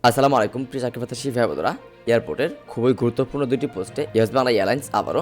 আসসালামু আলাইকুম প্রিয় চাকরিপ্রত্যাশী ভাই বোনেরা। এয়ারপোর্টের খুবই গুরুত্বপূর্ণ দুটি পোস্টে ইয়েস বাংলা এয়ারলাইন্স আবারও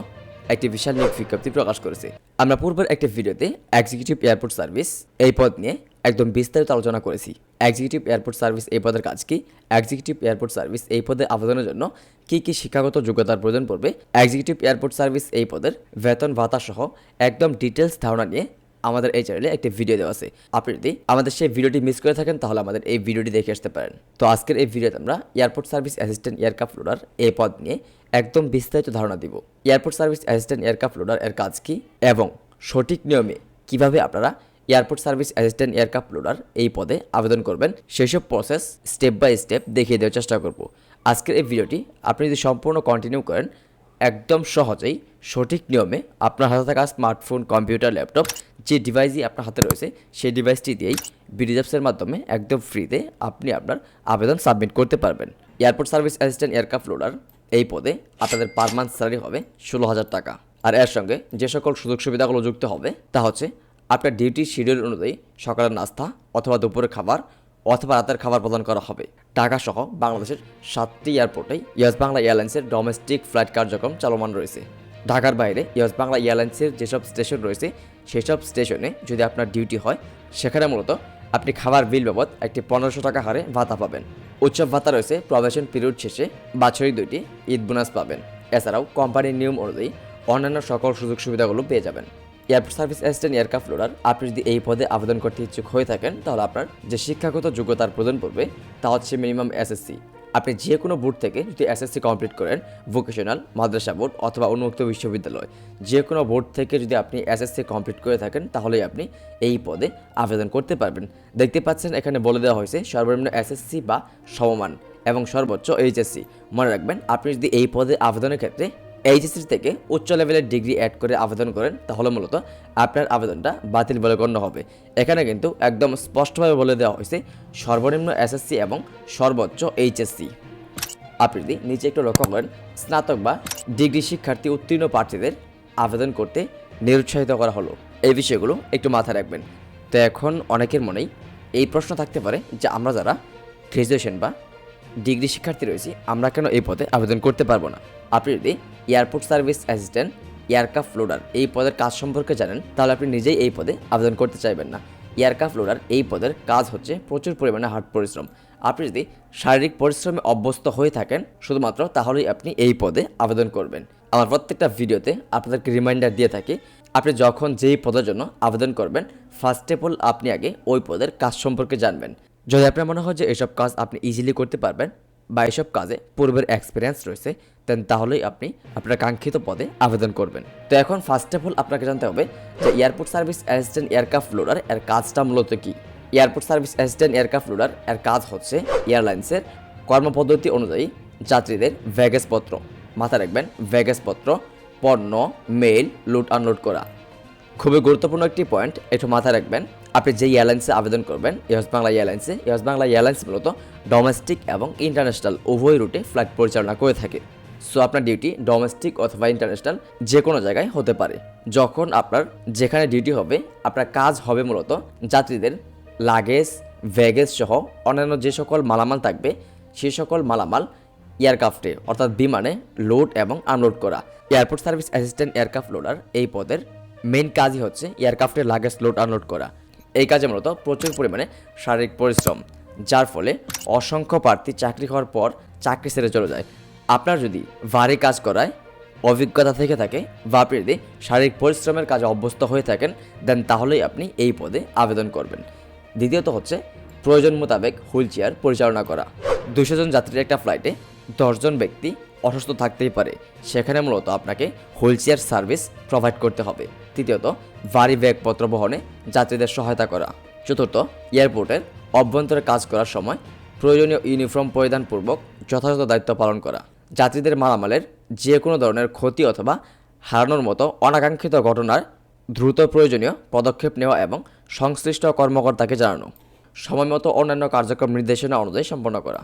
একটি বিশাল নিয়োগ বিজ্ঞপ্তি প্রকাশ করেছে। আমরা পূর্বের একটি ভিডিওতে এক্সিকিউটিভ এয়ারপোর্ট সার্ভিস এই পদ নিয়ে একদম বিস্তারিত আলোচনা করেছি। এক্সিকিউটিভ এয়ারপোর্ট সার্ভিস এই পদের কাজ কি, এক্সিকিউটিভ এয়ারপোর্ট সার্ভিস এই পদে আবেদনের জন্য কী কী শিক্ষাগত যোগ্যতার প্রয়োজন পড়বে, এক্সিকিউটিভ এয়ারপোর্ট সার্ভিস এই পদের বেতন ভাতা সহ একদম ডিটেলস ধারণা নিয়ে আমাদের এই চ্যানেলে একটি ভিডিও দেওয়া আছে। আপনি যদি আমাদের সেই ভিডিওটি মিস করে থাকেন তাহলে আমাদের এই ভিডিওটি দেখে আসতে পারেন। তো আজকের এই ভিডিওতে আমরা airport service assistant aircraft loader এই পদ নিয়ে একদম বিস্তারিত ধারণা দিব। Airport service assistant aircraft loader এর কাজ কি এবং সঠিক নিয়মে কিভাবে আপনারা airport service assistant aircraft loader এই পদে আবেদন করবেন সেসব প্রসেস স্টেপ বাই স্টেপ দেখিয়ে দেওয়ার চেষ্টা করব। আজকের এই ভিডিওটি আপনি যদি সম্পূর্ণ কন্টিনিউ করেন একদম সহজেই সঠিক নিয়মে আপনার হাতে থাকা স্মার্টফোন, কম্পিউটার, ল্যাপটপ যে ডিভাইসই আপনার হাতে রয়েছে সেই ডিভাইসটি দিয়েই বিডিজবসের মাধ্যমে একদম ফ্রিতে আপনি আপনার আবেদন সাবমিট করতে পারবেন। Airport service assistant aircraft loader এই পদে আপনাদের পার মান্থ স্যালারি হবে 16,000 টাকা। আর এর সঙ্গে যে সকল সুযোগ সুবিধাগুলো যুক্ত হবে তা হচ্ছে আপনার ডিউটি শিডিউল অনুযায়ী সকালের নাস্তা অথবা দুপুরের খাবার অথবা রাতের খাবার প্রদান করা হবে। ঢাকা সহ বাংলাদেশের 7টি এয়ারপোর্টেই ইয়েস বাংলা এয়ারলাইন্সের ডোমেস্টিক ফ্লাইট কার্যক্রম চলমান রয়েছে। ঢাকার বাইরে ইয়েস বাংলা এয়ারলাইন্সের যেসব স্টেশন রয়েছে সেসব স্টেশনে যদি আপনার ডিউটি হয় সেখানে মূলত আপনি খাবার বিল বাবদ একটি 1500 টাকা হারে ভাতা পাবেন। উৎসব ভাতা রয়েছে, প্রবেশন পিরিয়ড শেষে বাৎসরিক 2টি ঈদ বোনাস পাবেন। এছাড়াও কোম্পানির নিয়ম অনুযায়ী অন্যান্য সকল সুযোগ সুবিধাগুলো পেয়ে যাবেন। Airport service assistant aircraft loader আপনি যদি এই পদে আবেদন করতে ইচ্ছুক হয়ে থাকেন তাহলে আপনার যে শিক্ষাগত যোগ্যতার প্রয়োজন পড়বে তা হচ্ছে মিনিমাম এসএসসি। আপনি যে কোনো বোর্ড থেকে যদি এসএসসি কমপ্লিট করেন, ভোকেশনাল, মাদ্রাসা বোর্ড অথবা উন্মুক্ত বিশ্ববিদ্যালয়, যে কোনো বোর্ড থেকে যদি আপনি এসএসসি কমপ্লিট করে থাকেন তাহলেই আপনি এই পদে আবেদন করতে পারবেন। দেখতে পাচ্ছেন এখানে বলে দেওয়া হয়েছে সর্বনিম্ন এসএসসি বা সমমান এবং সর্বোচ্চ এইচএসসি। মনে রাখবেন আপনি যদি এই পদে আবেদনের ক্ষেত্রে এইচএসসি থেকে উচ্চ লেভেলের ডিগ্রি অ্যাড করে আবেদন করেন তাহলে মূলত আপনার আবেদনটা বাতিল বলে গণ্য হবে। এখানে কিন্তু একদম স্পষ্টভাবে বলে দেওয়া হয়েছে সর্বনিম্ন এসএসসি এবং সর্বোচ্চ এইচএসসি। আপনি যদি নিচে একটু লক্ষ্য করেন, স্নাতক বা ডিগ্রি শিক্ষার্থী উত্তীর্ণ প্রার্থীদের আবেদন করতে নিরুৎসাহিত করা হলো। এই বিষয়গুলো একটু মাথায় রাখবেন। তো এখন অনেকের মনেই এই প্রশ্ন থাকতে পারে যে আমরা যারা গ্র্যাজুয়েশন বা ডিগ্রি শিক্ষার্থী রয়েছি আমরা কেন এই পদে আবেদন করতে পারবো না। আপনি যদি airport service assistant aircraft loader এই পদের কাজ সম্পর্কে জানেন তাহলে আপনি নিজেই এই পদে আবেদন করতে চাইবেন না। এয়ারক্রাফট লোডার এই পদের কাজ হচ্ছে প্রচুর পরিমাণে হার্ড পরিশ্রম। আপনি যদি শারীরিক পরিশ্রমে অভ্যস্ত হয়ে থাকেন শুধুমাত্র তাহলেই আপনি এই পদে আবেদন করবেন। আমার প্রত্যেকটা ভিডিওতে আপনাদেরকে রিমাইন্ডার দিয়ে থাকি, আপনি যখন যেই পদের জন্য আবেদন করবেন ফার্স্ট অফ অল আপনি আগে ওই পদের কাজ সম্পর্কে জানবেন। যদি আপনার মনে হয় যে এসব কাজ আপনি ইজিলি করতে পারবেন বা এসব কাজে পূর্বের এক্সপিরিয়েন্স রয়েছে দেন তাহলেই আপনি আপনার কাঙ্ক্ষিত পদে আবেদন করবেন। তো এখন ফার্স্ট অফ অল আপনাকে জানতে হবে যে airport service assistant aircraft loader এর কাজটা মূলত কী। Airport service assistant aircraft loader এর কাজ হচ্ছে এয়ারলাইন্সের কর্মপদ্ধতি অনুযায়ী যাত্রীদের ব্যাগেজপত্র, মাথায় রাখবেন ব্যাগেজপত্র, পণ্য, মেইল লোড আনলোড করা। খুবই গুরুত্বপূর্ণ একটি পয়েন্ট, একটু মাথায় রাখবেন। আপনি যেই এয়ারলাইন্সে আবেদন করবেন ইয়েস বাংলা এয়ারলাইন্সে, ইয়েস বাংলা এয়ারলাইন্স মূলত ডোমেস্টিক এবং ইন্টারন্যাশনাল উভয় রুটে ফ্লাইট পরিচালনা করে থাকে। সো আপনার ডিউটি ডোমেস্টিক অথবা ইন্টারন্যাশনাল যে কোনো জায়গায় হতে পারে। যখন আপনার যেখানে ডিউটি হবে আপনার কাজ হবে মূলত যাত্রীদের লাগেজ, ব্যাগেজ সহ অন্যান্য যে সকল মালামাল থাকবে সেই সকল মালামাল এয়ারক্রাফটে অর্থাৎ বিমানে লোড এবং আনলোড করা। Airport service assistant aircraft loader এই পদের মেইন কাজই হচ্ছে এয়ারক্রাফটের লাগেজ লোড আনলোড করা। এই কাজে মূলত প্রচুর পরিমাণে শারীরিক পরিশ্রম, যার ফলে অসংখ্য প্রার্থী চাকরি হওয়ার পর চাকরি ছেড়ে চলে যায়। আপনার যদি ভারী কাজ করায় অভিজ্ঞতা থেকে থাকে বা আপনি যদি শারীরিক পরিশ্রমের কাজে অভ্যস্ত হয়ে থাকেন দেন তাহলেই আপনি এই পদে আবেদন করবেন। দ্বিতীয়ত হচ্ছে প্রয়োজন মোতাবেক হুইল চেয়ার পরিচালনা করা। 200 জন যাত্রীর একটা ফ্লাইটে 10 জন ব্যক্তি অসুস্থ থাকতেই পারে, সেখানে মূলত আপনাকে হুইল চেয়ার সার্ভিস প্রোভাইড করতে হবে। তৃতীয়ত ভারী ব্যাগপত্র বহনে যাত্রীদের সহায়তা করা। চতুর্থ এয়ারপোর্টের অভ্যন্তরে কাজ করার সময় প্রয়োজনীয় ইউনিফর্ম পরিধানপূর্বক যথাযথ দায়িত্ব পালন করা। যাত্রীদের মালামালের যে কোনো ধরনের ক্ষতি অথবা হারানোর মতো অনাকাঙ্ক্ষিত ঘটনার দ্রুত প্রয়োজনীয় পদক্ষেপ নেওয়া এবং সংশ্লিষ্ট কর্মকর্তাকে জানানো। সময়মতো অন্যান্য কার্যক্রম নির্দেশনা অনুযায়ী সম্পন্ন করা।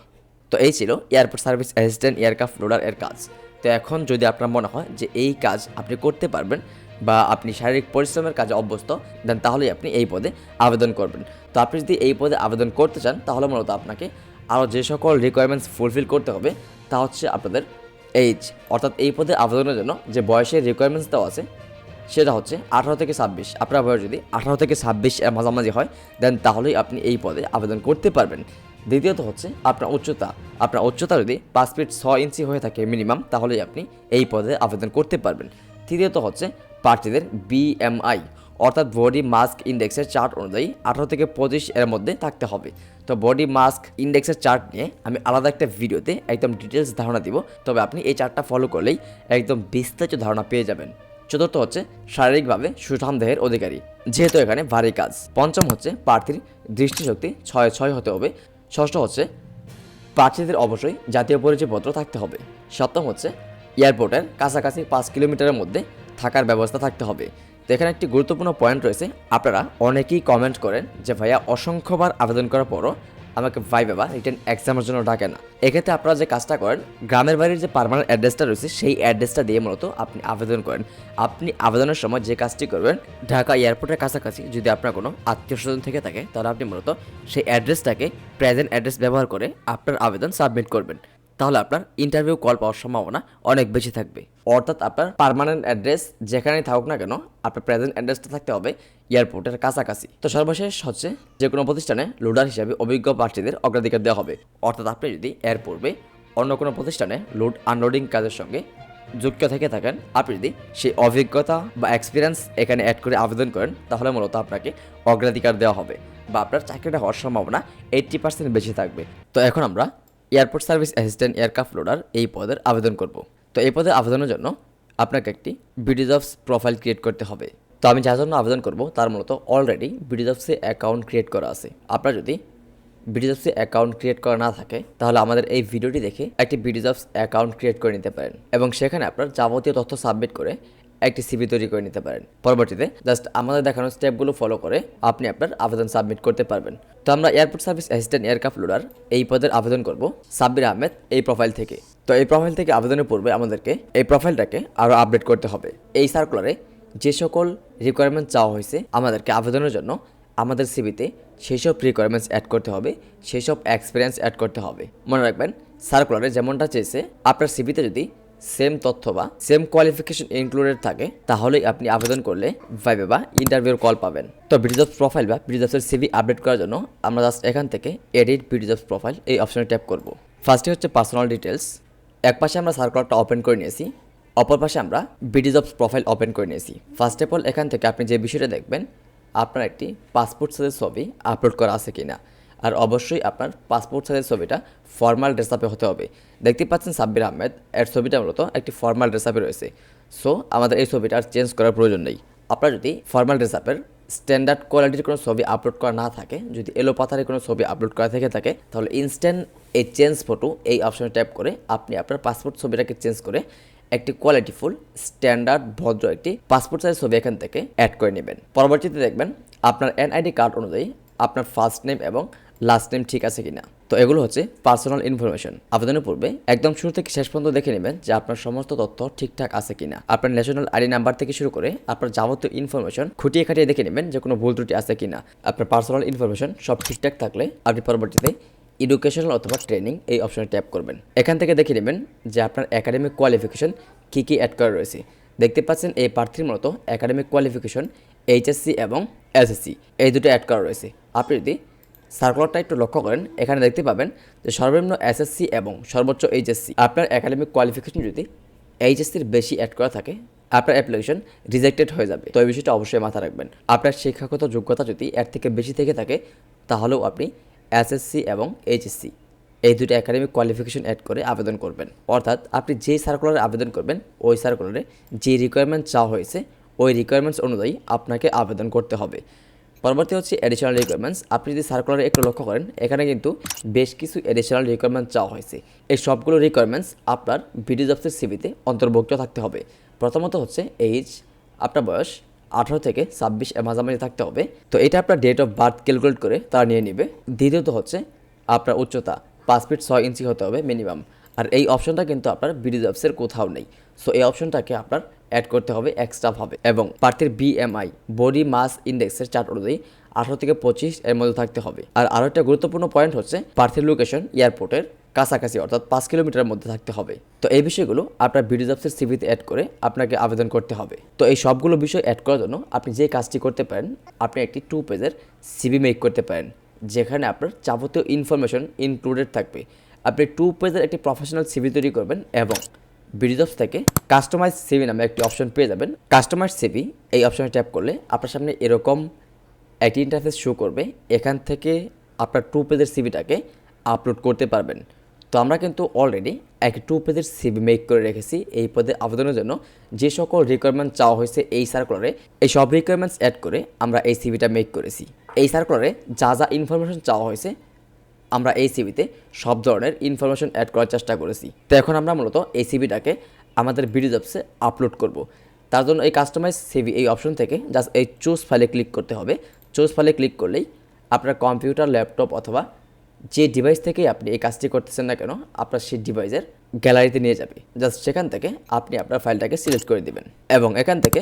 তো এই ছিল airport service assistant aircraft loader এর কাজ। তো এখন যদি আপনার মনে হয় যে এই কাজ আপনি করতে পারবেন বা আপনি শারীরিক পরিশ্রমের কাজে অভ্যস্ত দেন তাহলেই আপনি এই পদে আবেদন করবেন। তো আপনি যদি এই পদে আবেদন করতে চান তাহলে মূলত আপনাকে আরও যে সকল রিকোয়ারমেন্টস ফুলফিল করতে হবে তা হচ্ছে আপনাদের এইজ, অর্থাৎ এই পদে আবেদনের জন্য যে বয়সের রিকোয়ারমেন্টস দেওয়া আছে সেটা হচ্ছে 18 থেকে 26। আপনার বয়স যদি 18 থেকে 26 এর মাঝামাঝি হয় দেন তাহলেই আপনি এই পদে আবেদন করতে পারবেন। দ্বিতীয়ত হচ্ছে আপনার উচ্চতা যদি 5 ফিট 6 ইঞ্চি হয়ে থাকে মিনিমাম, তাহলেই আপনি এই পদে আবেদন করতে পারবেন। তৃতীয়ত হচ্ছে প্রার্থীদের BMI অর্থাৎ বডি মাস ইন্ডেক্সের চার্ট অনুযায়ী 18 থেকে 25 এর মধ্যে থাকতে হবে। তো বডি মাস ইন্ডেক্সের চার্ট নিয়ে আমি আলাদা একটা ভিডিওতে একদম ডিটেলস ধারণা দিব, তবে আপনি এই চার্টটা ফলো করলেই একদম বিস্তারিত ধারণা পেয়ে যাবেন। চতুর্থ হচ্ছে শারীরিকভাবে সুঠাম দেহের অধিকারী, যেহেতু এখানে ভারী কাজ। পঞ্চম হচ্ছে প্রার্থীর দৃষ্টিশক্তি 6/6 হতে হবে। ষষ্ঠ হচ্ছে প্রার্থীদের অবশ্যই জাতীয় পরিচয়পত্র থাকতে হবে। সপ্তম হচ্ছে এয়ারপোর্টের কাছাকাছি 5 কিলোমিটারের মধ্যে থাকার ব্যবস্থা থাকতে হবে। তো এখানে একটি গুরুত্বপূর্ণ পয়েন্ট রয়েছে, আপনারা অনেকেই কমেন্ট করেন যে ভাইয়া অসংখ্যবার আবেদন করার পরও আমাকে ভাইবা বা রিটেন এক্সামের জন্য ডাকে না। এক্ষেত্রে আপনারা যে কাজটা করেন, গ্রামের বাড়ির যে পার্মানেন্ট অ্যাড্রেসটা রয়েছে সেই অ্যাড্রেসটা দিয়ে মূলত আপনি আবেদন করেন। আপনি আবেদনের সময় যে কাজটি করবেন, ঢাকা এয়ারপোর্টের কাছাকাছি যদি আপনার কোনো আত্মীয় স্বজন থেকে থাকে তাহলে আপনি মূলত সেই অ্যাড্রেসটাকে প্রেজেন্ট অ্যাড্রেস ব্যবহার করে আপনার আবেদন সাবমিট করবেন। তাহলে আপনার ইন্টারভিউ কল পাওয়ার সম্ভাবনা অনেক বেশি থাকবে। অর্থাৎ আপনার পার্মানেন্ট অ্যাড্রেস যেখানেই থাকুক না কেন, আপনার প্রেজেন্ট অ্যাড্রেসটা থাকতে হবে এয়ারপোর্টের কাছাকাছি। তো সর্বশেষ হচ্ছে যে কোনো প্রতিষ্ঠানে লোডার হিসাবে অভিজ্ঞ প্রার্থীদের অগ্রাধিকার দেওয়া হবে। অর্থাৎ আপনি যদি এর পূর্বে অন্য কোনো প্রতিষ্ঠানে লোড আনলোডিং কাজের সঙ্গে যুক্ত থেকে থাকেন, আপনি যদি সেই অভিজ্ঞতা বা এক্সপিরিয়েন্স এখানে অ্যাড করে আবেদন করেন তাহলে মূলত আপনাকে অগ্রাধিকার দেওয়া হবে বা আপনার চাকরিটা হওয়ার সম্ভাবনা 80% বেশি থাকবে। তো এখন আমরা airport service assistant aircraft loader এই পদের আবেদন করব। তো এই পদে আবেদনের জন্য আপনাকে একটি বিডিজবস প্রোফাইল ক্রিয়েট করতে হবে। তো আমি যার জন্য আবেদন করব তার মূলত অলরেডি বিডিজবসে অ্যাকাউন্ট ক্রিয়েট করা আছে। আপনার যদি বিডিজবসে অ্যাকাউন্ট ক্রিয়েট করা না থাকে তাহলে আমাদের এই ভিডিওটি দেখে একটি বিডিজবস অ্যাকাউন্ট ক্রিয়েট করে নিতে পারেন এবং সেখানে আপনার যাবতীয় তথ্য সাবমিট করে একটি সিভি তৈরি করে নিতে পারেন। পরবর্তীতে জাস্ট আমাদের দেখানো স্টেপগুলো ফলো করে আপনি আপনার আবেদন সাবমিট করতে পারবেন। তো আমরা airport service assistant aircraft loader এই পদের আবেদন করব সাব্বির আহমেদ এই প্রোফাইল থেকে। তো এই প্রোফাইল থেকে আবেদনের পূর্বে আমাদেরকে এই প্রোফাইলটাকে আরও আপডেট করতে হবে। এই সার্কুলারে যে সকল রিকোয়ারমেন্ট চাওয়া হয়েছে আমাদেরকে আবেদনের জন্য, আমাদের সিভিতে সেই সব রিকোয়ারমেন্টস অ্যাড করতে হবে, সেই সব এক্সপিরিয়েন্স অ্যাড করতে হবে। মনে রাখবেন সার্কুলারে যেমনটা চেয়েছে আপনার সিভিতে যদি সেম তথ্য বা সেম কোয়ালিফিকেশন ইনক্লুডেড থাকে তাহলেই আপনি আবেদন করলে ভাইবা বা ইন্টারভিউর কল পাবেন। তো বিডিজবস প্রোফাইল বা বিডিজবসের সিভি আপডেট করার জন্য আমরা জাস্ট এখান থেকে এডিট বিডিজবস প্রোফাইল এই অপশনে ট্যাপ করব। ফার্স্টে হচ্ছে পার্সোনাল ডিটেলস। এক পাশে আমরা সার্কুলারটা ওপেন করে নিয়েছি, অপর পাশে আমরা বিডিজবস প্রোফাইল ওপেন করে নিয়েছি। ফার্স্ট অফ অল এখান থেকে আপনি যে বিষয়টা দেখবেন আপনার একটি পাসপোর্ট সাইজের ছবি আপলোড করা আছে কিনা, আর অবশ্যই আপনার পাসপোর্ট সাইজের ছবিটা ফর্মাল ড্রেসআপে হতে হবে। দেখতে পাচ্ছেন সাব্বির আহমেদ এর ছবিটা মূলত একটি ফর্মাল ড্রেসআপে রয়েছে। সো আমাদের এই ছবিটা আর চেঞ্জ করার প্রয়োজন নেই। আপনার যদি ফর্মাল ড্রেসআপের স্ট্যান্ডার্ড কোয়ালিটির কোনো ছবি আপলোড করা না থাকে, যদি এলোপাথারি কোনো ছবি আপলোড করা থেকে থাকে, তাহলে ইনস্ট্যান্ট এই চেঞ্জ ফটো এই অপশনে ট্যাপ করে আপনি আপনার পাসপোর্ট ছবিটাকে চেঞ্জ করে একটি কোয়ালিটিফুল স্ট্যান্ডার্ড ভদ্র একটি পাসপোর্ট সাইজ ছবি এখান থেকে অ্যাড করে নেবেন। পরবর্তীতে দেখবেন আপনার এনআইডি কার্ড অনুযায়ী আপনার ফার্স্ট নেম এবং লাস্ট নেম ঠিক আছে কিনা। তো এগুলো হচ্ছে পার্সোনাল ইনফরমেশন। আবেদনের পূর্বে একদম শুরু থেকে শেষ পর্যন্ত দেখে নেবেন যে আপনার সমস্ত তথ্য ঠিকঠাক আছে কিনা। আপনার ন্যাশনাল আইডি নাম্বার থেকে শুরু করে আপনার যাবতীয় ইনফরমেশন খুঁটিয়ে খাটিয়ে দেখে নেবেন যে কোনো ভুল ত্রুটি আছে কিনা। আপনার পার্সোনাল ইনফরমেশন সব ঠিকঠাক থাকলে আপনি পরবর্তীতে এডুকেশনাল অথবা ট্রেনিং এই অপশনে ট্যাপ করবেন। এখান থেকে দেখে নেবেন যে আপনার একাডেমিক কোয়ালিফিকেশন কী কী অ্যাড করা রয়েছে। দেখতে পাচ্ছেন এই প্রার্থীর মতো একাডেমিক কোয়ালিফিকেশন এইচএসসি এবং এসএসসি এই দুটো অ্যাড করা রয়েছে। আপনি যদি সার্কুলারটা একটু লক্ষ্য করেন এখানে দেখতে পাবেন যে সর্বনিম্ন এসএসসি এবং সর্বোচ্চ এইচএসসি। আপনার একাডেমিক কোয়ালিফিকেশন যদি এইচএসসির বেশি অ্যাড করা থাকে আপনার অ্যাপ্লিকেশন রিজেক্টেড হয়ে যাবে। তো এই বিষয়টা অবশ্যই মাথায় রাখবেন। আপনার শিক্ষাগত যোগ্যতা যদি এর থেকে বেশি থেকে থাকে তাহলেও আপনি এসএসসি এবং এইচএসসি এই দুটো একাডেমিক কোয়ালিফিকেশন অ্যাড করে আবেদন করবেন। অর্থাৎ আপনি যেই সার্কুলারে আবেদন করবেন ওই সার্কুলারে যে রিকোয়ারমেন্ট চাওয়া হয়েছে ওই রিকোয়ারমেন্টস অনুযায়ী আপনাকে আবেদন করতে হবে। পরবর্তী হচ্ছে এডিশনাল রিকোয়ারমেন্টস। আপনি যদি সার্কুলারে একটু লক্ষ্য করেন এখানে কিন্তু বেশ কিছু এডিশনাল রিকোয়ারমেন্ট চাওয়া হয়েছে। এই সবগুলো রিকোয়ারমেন্টস আপনার বিডিজবসের সিভিতে অন্তর্ভুক্ত থাকতে হবে। প্রথমত হচ্ছে এইজ, আপনার বয়স 18 থেকে 26 এর মাঝামাঝি থাকতে হবে। তো এটা আপনার ডেট অফ বার্থ ক্যালকুলেট করে তারা নিয়ে নেবে। দ্বিতীয়ত হচ্ছে আপনার উচ্চতা 5 ফিট 6 ইঞ্চি হতে হবে মিনিমাম। আর এই অপশনটা কিন্তু আপনার বিডিজবসের কোথাও নেই। সো এই অপশনটাকে আপনার অ্যাড করতে হবে এক্সট্রাভাবে। এবং প্রার্থীর BMI বডি মাস ইন্ডেক্সের চার্ট অনুযায়ী 18 থেকে 25 এর মধ্যে থাকতে হবে। আর আরও একটা গুরুত্বপূর্ণ পয়েন্ট হচ্ছে প্রার্থীর লোকেশন এয়ারপোর্টের কাছাকাছি অর্থাৎ 5 কিলোমিটারের মধ্যে থাকতে হবে। তো এই বিষয়গুলো আপনার বিডি জবসের সিভিতে অ্যাড করে আপনাকে আবেদন করতে হবে। তো এই সবগুলো বিষয় অ্যাড করার জন্য আপনি যে কাজটি করতে পারেন, আপনি একটি 2 পেজের সিভি মেক করতে পারেন, যেখানে আপনার যাবতীয় ইনফরমেশন ইনক্লুডেড থাকবে। আপনি 2 পেজের একটি প্রফেশনাল সিভি তৈরি করবেন এবং বিডি জবস থেকে কাস্টমাইজ সিভি নামে একটি অপশন পেয়ে যাবেন। কাস্টমাইজ সিভি এই অপশনে ট্যাপ করলে আপনার সামনে এরকম একটি ইন্টারফেস শো করবে। এখান থেকে আপনার 2 পেজের সিভিটাকে আপলোড করতে পারবেন। তো আমরা কিন্তু অলরেডি এক 2 পেজের সিভি মেক করে রেখেছি এই পদে আবেদনের জন্য। যে সকল রিকোয়ারমেন্ট চাওয়া হয়েছে এই সার্কুলারে, এই সব রিকোয়ারমেন্টস অ্যাড করে আমরা এই সিভিটা মেক করেছি। এই সার্কুলারে যা যা ইনফরমেশন চাওয়া হয়েছে আমরা এই সিভিতে সব ধরনের ইনফরমেশন অ্যাড করার চেষ্টা করেছি। তো এখন আমরা মূলত এই সিভিটাকে আমাদের বিডি জবসে আপলোড করব। তার জন্য এই কাস্টমাইজ সিভি এই অপশন থেকে জাস্ট এই চুজ ফাইলে ক্লিক করতে হবে। চুজ ফাইলে ক্লিক করলেই আপনার কম্পিউটার, ল্যাপটপ অথবা যে ডিভাইস থেকে আপনি এই কাজটি করতেছেন না কেন, আপনার সেই ডিভাইসের গ্যালারিতে নিয়ে যাবে। জাস্ট সেখান থেকে আপনি আপনার ফাইলটাকে সিলেক্ট করে দিবেন এবং এখান থেকে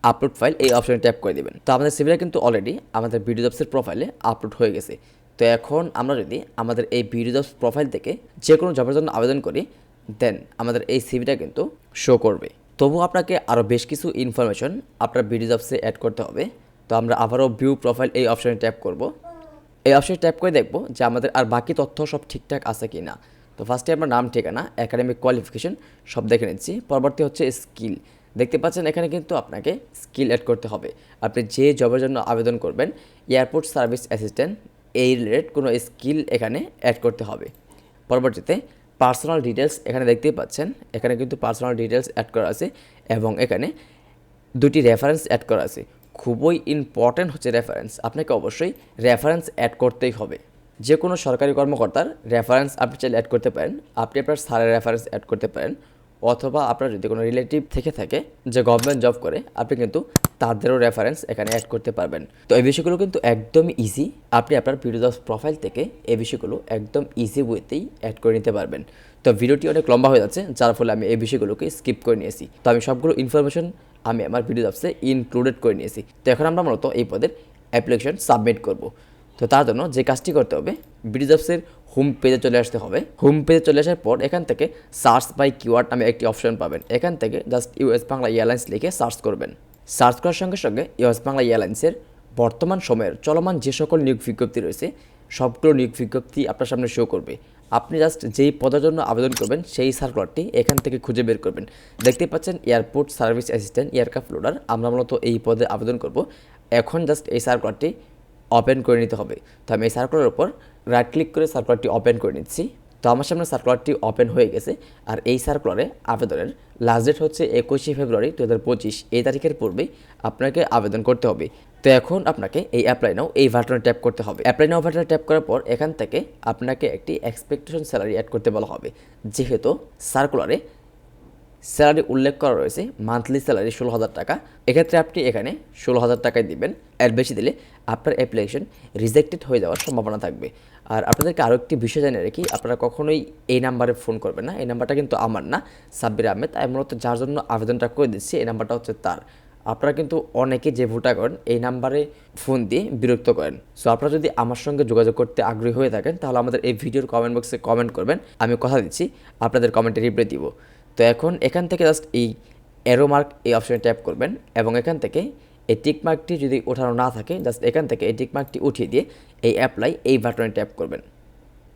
আপলোড ফাইল এই অপশনে ট্যাপ করে দিবেন। তো আমাদের সিভিটা কিন্তু অলরেডি আমাদের বিডি জবসের প্রোফাইলে আপলোড হয়ে গেছে। তো এখন আমরা যদি আমাদের এই বিডি জবস প্রোফাইল থেকে যে কোনো জবের জন্য আবেদন করি, দেন আমাদের এই সিভিটা কিন্তু শো করবে। তবু আপনাকে আরও বেশ কিছু ইনফরমেশন আপনার বিডি জবসে অ্যাড করতে হবে। তো আমরা আবারও ভিউ প্রোফাইল এই অপশনে ট্যাপ করব। এই অপশনে ট্যাপ করে দেখব যে আমাদের আর বাকি তথ্য সব ঠিকঠাক আছে কি না। তো ফার্স্টে আমরা নাম, ঠিকানা, একাডেমিক কোয়ালিফিকেশন সব দেখে নিচ্ছি। পরবর্তী হচ্ছে স্কিল। দেখতে পাচ্ছেন এখানে কিন্তু আপনাকে স্কিল অ্যাড করতে হবে। আপনি যে জবের জন্য আবেদন করবেন, এয়ারপোর্ট সার্ভিস অ্যাসিস্ট্যান্ট, এই রিলেটেড কোনো স্কিল এখানে অ্যাড করতে হবে। পরবর্তীতে পার্সোনাল ডিটেলস এখানে দেখতেই পাচ্ছেন, এখানে কিন্তু পার্সোনাল ডিটেলস অ্যাড করা আছে এবং এখানে 2টি রেফারেন্স অ্যাড করা আছে। খুবই ইম্পর্ট্যান্ট হচ্ছে রেফারেন্স। আপনাকে অবশ্যই রেফারেন্স অ্যাড করতেই হবে। যে কোনো সরকারি কর্মকর্তার রেফারেন্স আপনি চাইলে অ্যাড করতে পারেন। আপনি আপনার স্যারের রেফারেন্স অ্যাড করতে পারেন, অথবা আপনার যদি কোনো রিলেটিভ থেকে থাকে যে গভর্নমেন্ট জব করে, আপনি কিন্তু তাদেরও রেফারেন্স এখানে অ্যাড করতে পারবেন। তো এই বিষয়গুলো কিন্তু একদমই ইজি। আপনি আপনার বিডি জবস প্রোফাইল থেকে এই বিষয়গুলো একদম ইজি ওয়েতেই অ্যাড করে নিতে পারবেন। তো ভিডিওটি অনেক লম্বা হয়ে যাচ্ছে, যার ফলে আমি এই বিষয়গুলোকে স্কিপ করে নিয়েছি। তো আমি সবগুলো ইনফরমেশন আমি আমার বিডি জবসে ইনক্লুডেড করে নিয়েছি। তো এখন আমরা মূলত এই পদের অ্যাপ্লিকেশন সাবমিট করব। তো তার জন্য যে কাজটি করতে হবে, বিডি জবসের হোম পেজে চলে আসতে হবে। হোম পেজে চলে আসার পর এখান থেকে সার্চ বাই কিওয়ার্ড নামে একটি অপশন পাবেন। এখান থেকে জাস্ট ইউএস বাংলা এয়ারলাইন্স লিখে সার্চ করবেন। সার্চ করার সঙ্গে সঙ্গে ইউএস বাংলা এয়ারলাইন্সের বর্তমান সময়ের চলমান যে সকল নিয়োগ বিজ্ঞপ্তি রয়েছে, সবগুলো নিয়োগ বিজ্ঞপ্তি আপনার সামনে শো করবে। আপনি জাস্ট যেই পদের জন্য আবেদন করবেন সেই সার্কুলারটি এখান থেকে খুঁজে বের করবেন। দেখতে পাচ্ছেন airport service assistant, aircraft loader. আমরা মূলত এই পদে আবেদন করব। এখন জাস্ট এই সার্কুলারটি ওপেন করে নিতে হবে। তো আমি এই সার্কুলারের উপর রাইট ক্লিক করে সার্কুলারটি ওপেন করে নিচ্ছি। তো আমার সামনে সার্কুলারটি ওপেন হয়ে গেছে। আর এই সার্কুলারে আবেদনের লাস্ট ডেট হচ্ছে 21শে ফেব্রুয়ারি 2025। এই তারিখের পূর্বেই আপনাকে আবেদন করতে হবে। তো এখন আপনাকে এই অ্যাপ্লাই নাও এই বাটনে ট্যাপ করতে হবে। অ্যাপ্লাই নাও বাটনে ট্যাপ করার পর এখান থেকে আপনাকে একটি এক্সপেকটেশন স্যালারি অ্যাড করতে বলা হবে। যেহেতু সার্কুলারে স্যালারি উল্লেখ করা রয়েছে মান্থলি স্যালারি 16,000 টাকা, এক্ষেত্রে আপনি এখানে 16,000 টাকায় দিবেন। এর বেশি দিলে আপনার অ্যাপ্লিকেশন রিজেক্টেড হয়ে যাওয়ার সম্ভাবনা থাকবে। আর আপনাদেরকে আরও একটি বিষয় জানিয়ে রাখি, আপনারা কখনোই এই নাম্বারে ফোন করবেন না। এই নাম্বারটা কিন্তু আমার না, সাব্বির আহমেদ। আমি মূলত যার জন্য আবেদনটা করে দিচ্ছি এই নাম্বারটা হচ্ছে তার। আপনারা কিন্তু অনেকে যে ভোটা করেন এই নাম্বারে ফোন দিয়ে বিরক্ত করেন। সো আপনারা যদি আমার সঙ্গে যোগাযোগ করতে আগ্রহী হয়ে থাকেন, তাহলে আমাদের এই ভিডিওর কমেন্ট বক্সে কমেন্ট করবেন। আমি কথা দিচ্ছি আপনাদের কমেন্টে রিপ্লাই দিব। তো এখন এখান থেকে জাস্ট এই অ্যারো মার্ক এই অপশনে ট্যাপ করবেন এবং এখান থেকে এই টিক মার্কটি যদি ওঠানো না থাকে, জাস্ট এখান থেকে এই টিক মার্কটি উঠিয়ে দিয়ে এই অ্যাপ্লাই এই বাটনে ট্যাপ করবেন।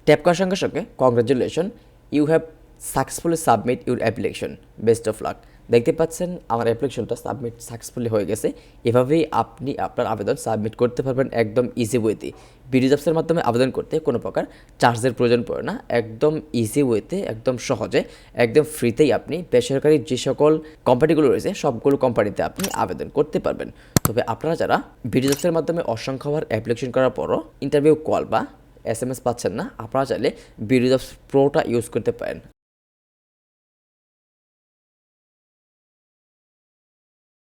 ট্যাপ করার সঙ্গে সঙ্গে congratulation, you have successfully submit your application, best of luck. দেখতে পাচ্ছেন আমার অ্যাপ্লিকেশনটা সাবমিট সাকসেসফুলি হয়ে গেছে। এভাবেই আপনি আপনার আবেদন সাবমিট করতে পারবেন একদম ইজি ওয়েতে। বিডি জবসের মাধ্যমে আবেদন করতে কোনো প্রকার চার্জের প্রয়োজন পড়ে না। একদম ইজি ওয়েতে, একদম সহজে, একদম ফ্রিতেই আপনি বেসরকারি যে সকল কোম্পানিগুলো রয়েছে সবগুলো কোম্পানিতে আপনি আবেদন করতে পারবেন। তবে আপনারা যারা বিডি জবসের মাধ্যমে অসংখ্যবার অ্যাপ্লিকেশন করার পরও ইন্টারভিউ কল বা SMS পাচ্ছেন না, আপনারা চাইলে বিডি জবস প্রোটা ইউজ করতে পারেন।